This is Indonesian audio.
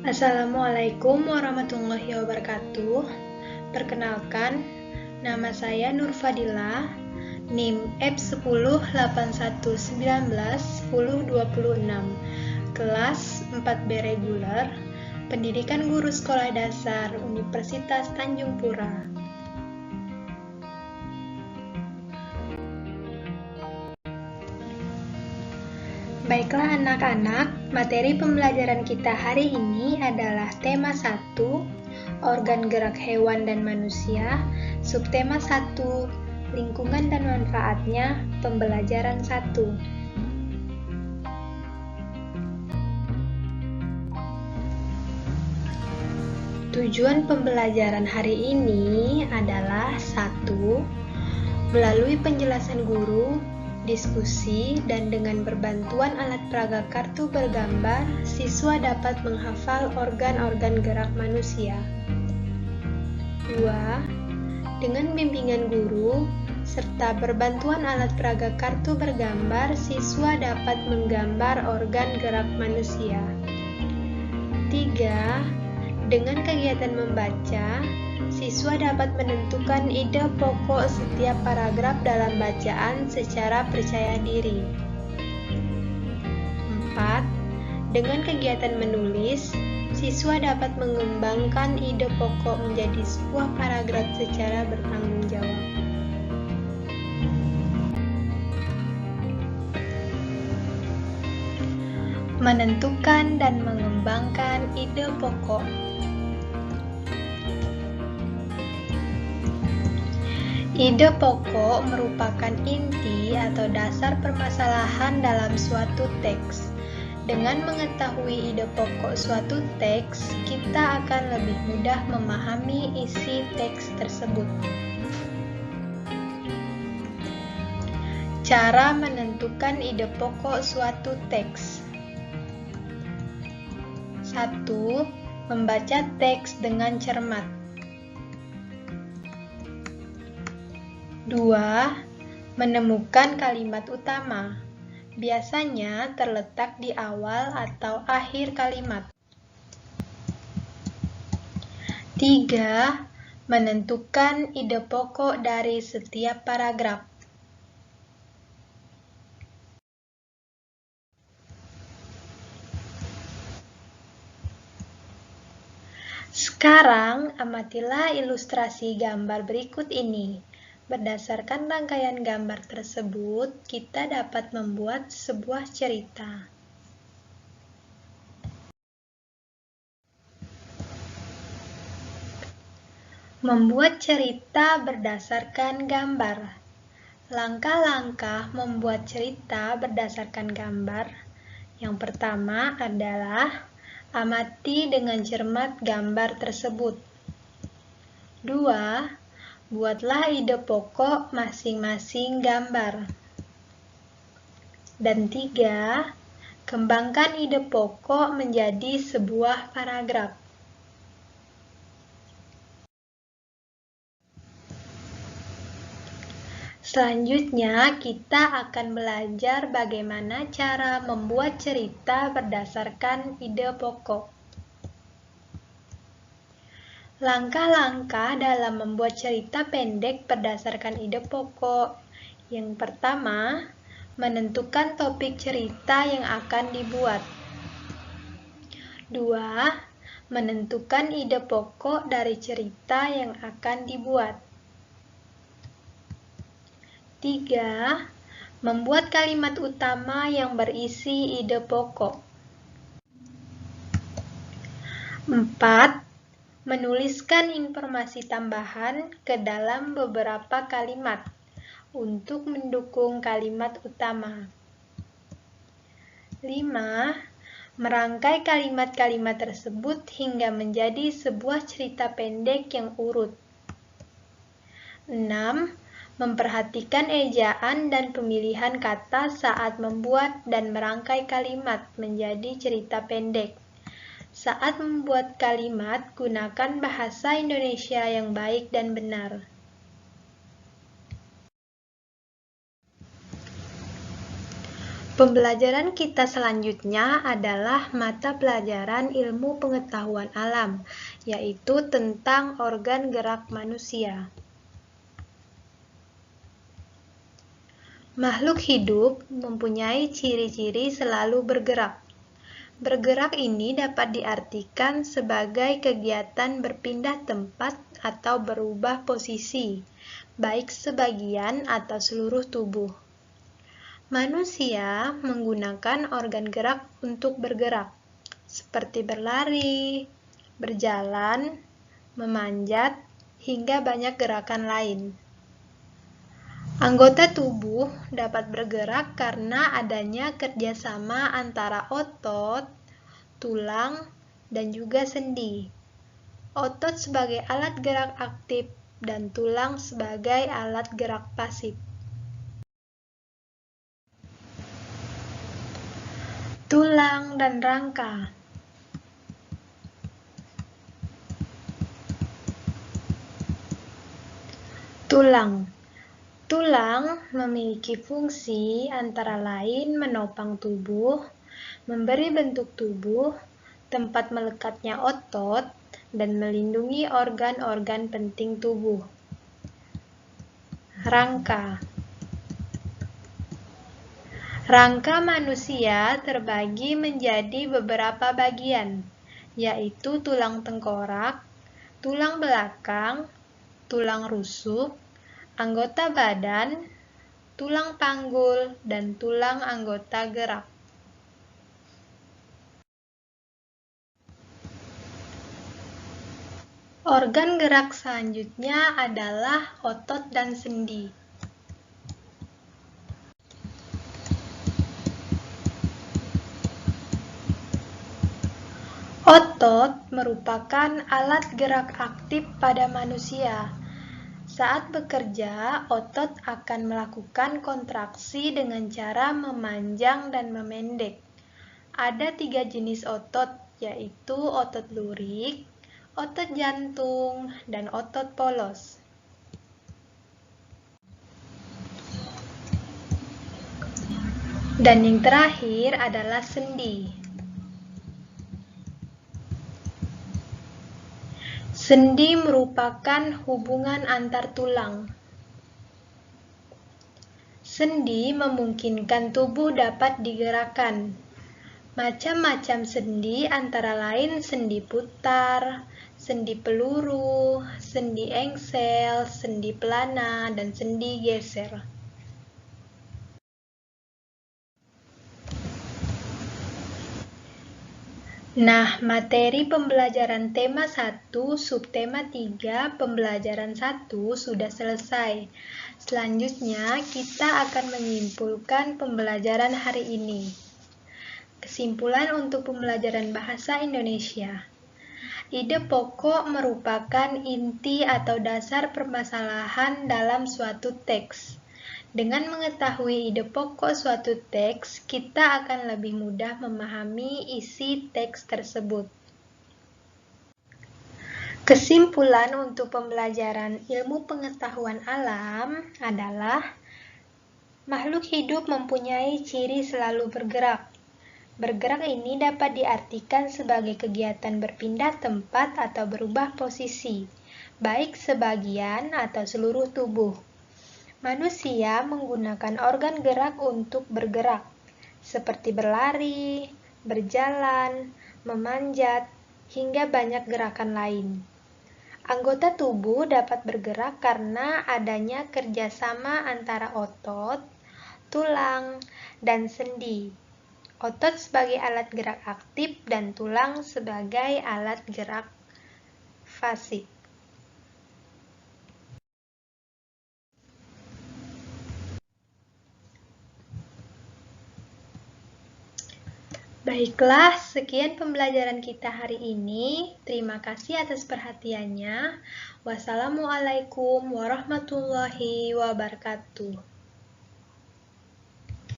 Assalamualaikum warahmatullahi wabarakatuh. Perkenalkan, nama saya Nur Fadila, NIM F1081191026, kelas 4B reguler, Pendidikan Guru Sekolah Dasar Universitas Tanjung Pura. Baiklah anak-anak, materi pembelajaran kita hari ini adalah tema 1, organ gerak hewan dan manusia, subtema 1, lingkungan dan manfaatnya, pembelajaran 1. Tujuan pembelajaran hari ini adalah 1, melalui penjelasan guru, diskusi, dan dengan berbantuan alat peraga kartu bergambar, siswa dapat menghafal organ-organ gerak manusia. 2. Dengan bimbingan guru, serta berbantuan alat peraga kartu bergambar, siswa dapat menggambar organ gerak manusia. 3. Dengan kegiatan membaca, siswa dapat menentukan ide pokok setiap paragraf dalam bacaan secara percaya diri. 4. Dengan kegiatan menulis, siswa dapat mengembangkan ide pokok menjadi sebuah paragraf secara bertanggung jawab. Menentukan dan mengembangkan ide pokok. Ide pokok merupakan inti atau dasar permasalahan dalam suatu teks. Dengan mengetahui ide pokok suatu teks, kita akan lebih mudah memahami isi teks tersebut. Cara menentukan ide pokok suatu teks. 1. Membaca teks dengan cermat. 2. Menemukan kalimat utama. Biasanya terletak di awal atau akhir kalimat. 3. Menentukan ide pokok dari setiap paragraf. Sekarang, amatilah ilustrasi gambar berikut ini. Berdasarkan rangkaian gambar tersebut, kita dapat membuat sebuah cerita. Membuat cerita berdasarkan gambar. Langkah-langkah membuat cerita berdasarkan gambar. Yang pertama adalah amati dengan cermat gambar tersebut. 2. Buatlah ide pokok masing-masing gambar. Dan 3. Kembangkan ide pokok menjadi sebuah paragraf. Selanjutnya, kita akan belajar bagaimana cara membuat cerita berdasarkan ide pokok. Langkah-langkah dalam membuat cerita pendek berdasarkan ide pokok. Yang pertama, menentukan topik cerita yang akan dibuat. 2. Menentukan ide pokok dari cerita yang akan dibuat. 3. Membuat kalimat utama yang berisi ide pokok. 4. Menuliskan informasi tambahan ke dalam beberapa kalimat untuk mendukung kalimat utama. 5. Merangkai kalimat-kalimat tersebut hingga menjadi sebuah cerita pendek yang urut. 6. Memperhatikan ejaan dan pemilihan kata saat membuat dan merangkai kalimat menjadi cerita pendek. Saat membuat kalimat, gunakan bahasa Indonesia yang baik dan benar. Pembelajaran kita selanjutnya adalah mata pelajaran ilmu pengetahuan alam, yaitu tentang organ gerak manusia. Makhluk hidup mempunyai ciri-ciri selalu bergerak. Bergerak ini dapat diartikan sebagai kegiatan berpindah tempat atau berubah posisi, baik sebagian atau seluruh tubuh. Manusia menggunakan organ gerak untuk bergerak, seperti berlari, berjalan, memanjat, hingga banyak gerakan lain. Anggota tubuh dapat bergerak karena adanya kerjasama antara otot, tulang, dan juga sendi. Otot sebagai alat gerak aktif dan tulang sebagai alat gerak pasif. Tulang dan rangka. Tulang memiliki fungsi antara lain menopang tubuh, memberi bentuk tubuh, tempat melekatnya otot, dan melindungi organ-organ penting tubuh. Rangka manusia terbagi menjadi beberapa bagian, yaitu tulang tengkorak, tulang belakang, tulang rusuk, anggota badan, tulang panggul, dan tulang anggota gerak. Organ gerak selanjutnya adalah otot dan sendi. Otot merupakan alat gerak aktif pada manusia. Saat bekerja, otot akan melakukan kontraksi dengan cara memanjang dan memendek. Ada 3 jenis otot, yaitu otot lurik, otot jantung, dan otot polos. Dan yang terakhir adalah sendi. Sendi merupakan hubungan antar tulang. Sendi memungkinkan tubuh dapat digerakkan. Macam-macam sendi antara lain sendi putar, sendi peluru, sendi engsel, sendi pelana, dan sendi geser. Nah, materi pembelajaran tema 1, subtema 3, pembelajaran 1 sudah selesai. Selanjutnya, kita akan menyimpulkan pembelajaran hari ini. Kesimpulan untuk pembelajaran bahasa Indonesia. Ide pokok merupakan inti atau dasar permasalahan dalam suatu teks. Dengan mengetahui ide pokok suatu teks, kita akan lebih mudah memahami isi teks tersebut. Kesimpulan untuk pembelajaran ilmu pengetahuan alam adalah makhluk hidup mempunyai ciri selalu bergerak. Bergerak ini dapat diartikan sebagai kegiatan berpindah tempat atau berubah posisi, baik sebagian atau seluruh tubuh. Manusia menggunakan organ gerak untuk bergerak, seperti berlari, berjalan, memanjat, hingga banyak gerakan lain. Anggota tubuh dapat bergerak karena adanya kerjasama antara otot, tulang, dan sendi. Otot sebagai alat gerak aktif dan tulang sebagai alat gerak pasif. Baiklah, sekian pembelajaran kita hari ini. Terima kasih atas perhatiannya. Wassalamualaikum warahmatullahi wabarakatuh.